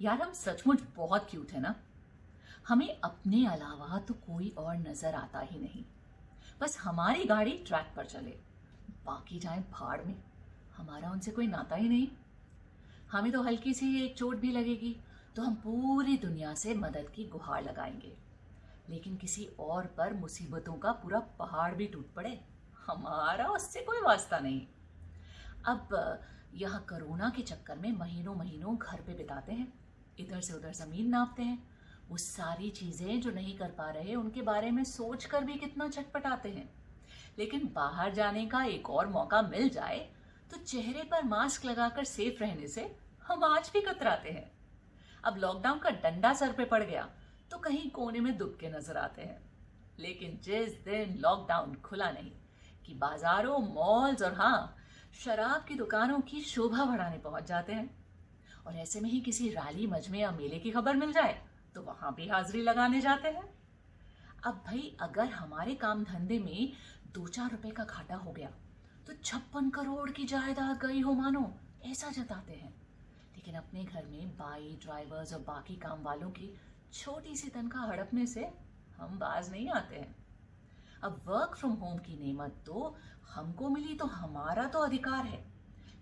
यार हम सचमुच बहुत क्यूट है ना। हमें अपने अलावा तो कोई और नजर आता ही नहीं। बस हमारी गाड़ी ट्रैक पर चले, बाकी जाए भाड़ में। हमारा उनसे कोई नाता ही नहीं। हमें तो हल्की सी एक चोट भी लगेगी तो हम पूरी दुनिया से मदद की गुहार लगाएंगे, लेकिन किसी और पर मुसीबतों का पूरा पहाड़ भी टूट पड़े, हमारा उससे कोई वास्ता नहीं। अब यहाँ कोरोना के चक्कर में महीनों महीनों घर पे बिताते हैं, इधर से उधर जमीन नापते हैं। वो सारी चीजें जो नहीं कर पा रहे उनके बारे में सोच कर भी कितना छटपटाते हैं। लेकिन बाहर जाने का एक और मौका मिल जाए तो चेहरे पर मास्क लगाकर सेफ रहने से हम आज भी कतराते हैं। अब लॉकडाउन का डंडा सर पे पड़ गया तो कहीं कोने में दुबके नजर आते हैं। लेकिन जिस दिन लॉकडाउन खुला नहीं कि बाजारों, मॉल्स और हाँ, शराब की दुकानों की शोभा बढ़ाने पहुंच जाते हैं। और ऐसे में ही किसी रैली, मजमे या मेले की खबर मिल जाए तो वहां भी हाजिरी लगाने जाते हैं। अब भाई अगर हमारे काम धंधे में 2-4 रुपए का घाटा हो गया तो 56 करोड़ की जायदाद गई हो मानो, ऐसा जताते हैं। लेकिन अपने घर में बाई, ड्राइवर्स और बाकी काम वालों की छोटी सी तनख्वाह हड़पने से हम बाज नहीं आते हैं। अब वर्क फ्रॉम होम की नेमत तो हमको मिली तो हमारा तो अधिकार है,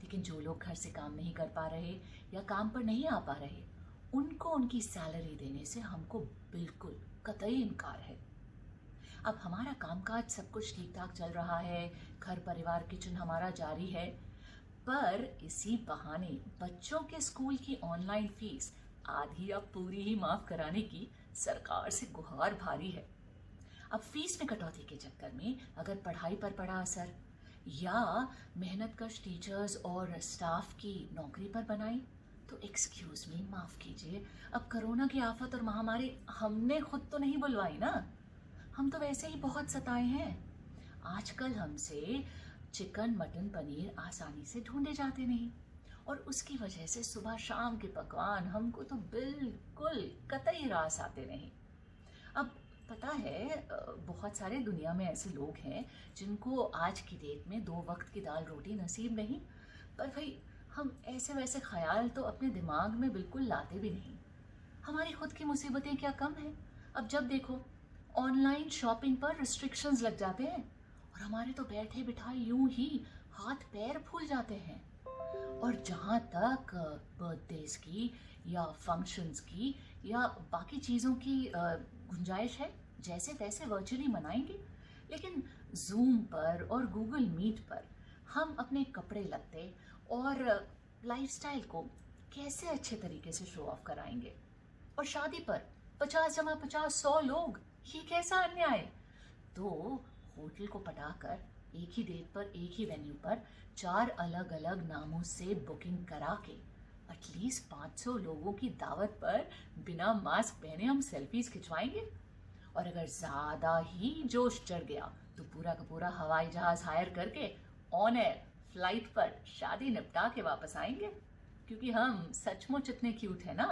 लेकिन जो लोग घर से काम नहीं कर पा रहे या काम पर नहीं आ पा रहे उनको उनकी सैलरी देने से हमको बिल्कुल कतई इनकार है। अब हमारा कामकाज सब कुछ ठीक ठाक चल रहा है, घर परिवार किचन हमारा जारी है, पर इसी बहाने बच्चों के स्कूल की ऑनलाइन फीस आधी या पूरी ही माफ कराने की सरकार से गुहार भारी है। अब फीस में कटौती के चक्कर में अगर पढ़ाई पर पड़ा असर या मेहनतकश टीचर्स और स्टाफ की नौकरी पर बनाई तो एक्सक्यूज मी, माफ कीजिए, अब कोरोना की आफत और महामारी हमने खुद तो नहीं बुलवाई ना। हम तो वैसे ही बहुत सताए हैं। आजकल हमसे चिकन, मटन, पनीर आसानी से ढूंढे जाते नहीं, और उसकी वजह से सुबह शाम के पकवान हमको तो बिल्कुल कतई रास आते नहीं। अब पता है बहुत सारे दुनिया में ऐसे लोग हैं जिनको आज की डेट में 2 वक्त की दाल रोटी नसीब नहीं, पर भाई हम ऐसे वैसे ख्याल तो अपने दिमाग में बिल्कुल लाते भी नहीं। हमारी खुद की मुसीबतें क्या कम हैं। अब जब देखो ऑनलाइन शॉपिंग पर रिस्ट्रिक्शंस लग जाते हैं और हमारे तो बैठे बिठाए यूं ही हाथ पैर फूल जाते हैं। और जहाँ तक बर्थडेज की या फंक्शंस की या बाकी चीज़ों की गुंजाइश है, जैसे तैसे वर्चुअली मनाएंगे, लेकिन जूम पर और गूगल मीट पर हम अपने कपड़े लत्ते और लाइफस्टाइल को कैसे अच्छे तरीके से शो ऑफ कराएंगे। और शादी पर 50 जमा 50 100 लोग, ये कैसा अन्याय। तो होटल को पटाकर एक ही डेट पर एक ही वेन्यू पर 4 अलग अलग नामों से बुकिंग करा के एटलीस्ट 500 लोगों की दावत पर बिना मास्क पहने हम सेल्फीज खिंचवाएंगे। और अगर ज्यादा ही जोश चढ़ गया तो पूरा का पूरा हवाई जहाज हायर करके ऑन एयर फ्लाइट पर शादी निपटा के वापस आएंगे, क्योंकि हम सचमुच इतने क्यूट है ना।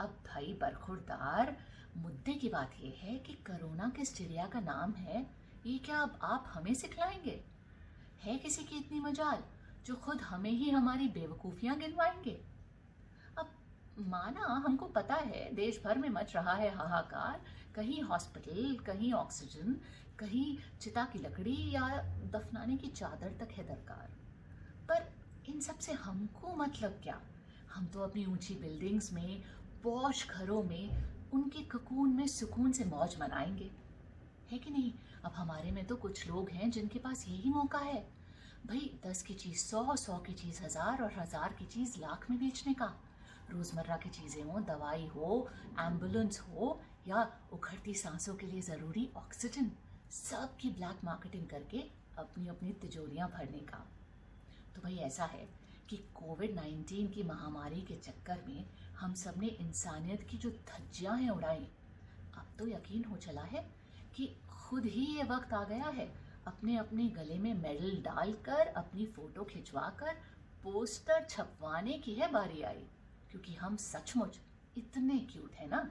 अब भाई बरखुरदार, मुद्दे की बात यह है कि कोरोना किस चिड़िया का नाम है ये क्या अब आप हमें सिखलाएंगे? है किसी की इतनी मजाल जो खुद हमें ही हमारी बेवकूफियां गिनवाएंगे? अब माना हमको पता है देश भर में मच रहा है हाहाकार, कहीं हॉस्पिटल, कहीं ऑक्सीजन, कहीं चिता की लकड़ी या दफनाने की चादर तक है दरकार, पर इन सब से हमको मतलब क्या? हम तो अपनी ऊंची बिल्डिंग्स में, पॉश घरों में, उनके ककून में सुकून से मौज मनाएंगे, है कि नहीं? अब हमारे में तो कुछ लोग हैं जिनके पास यही मौका है भाई, 10 की चीज 100, 100 की चीज 1000 और 1000 की चीज लाख में बेचने का। रोजमर्रा की चीजें हो, दवाई हो, एम्बुलेंस हो या उखड़ती सांसों के लिए जरूरी ऑक्सीजन, सब की ब्लैक मार्केटिंग करके अपनी अपनी तिजोरियां भरने का। तो भाई ऐसा है कि कोविड-19 की महामारी के चक्कर में हम सब ने इंसानियत की जो धज्जियां हैं उड़ाई, अब तो यकीन हो चला है कि खुद ही ये वक्त आ गया है अपने अपने गले में मेडल डालकर, अपनी फोटो खिंचवाकर पोस्टर छपवाने की है बारी आई, क्योंकि हम सचमुच इतने क्यूट है ना।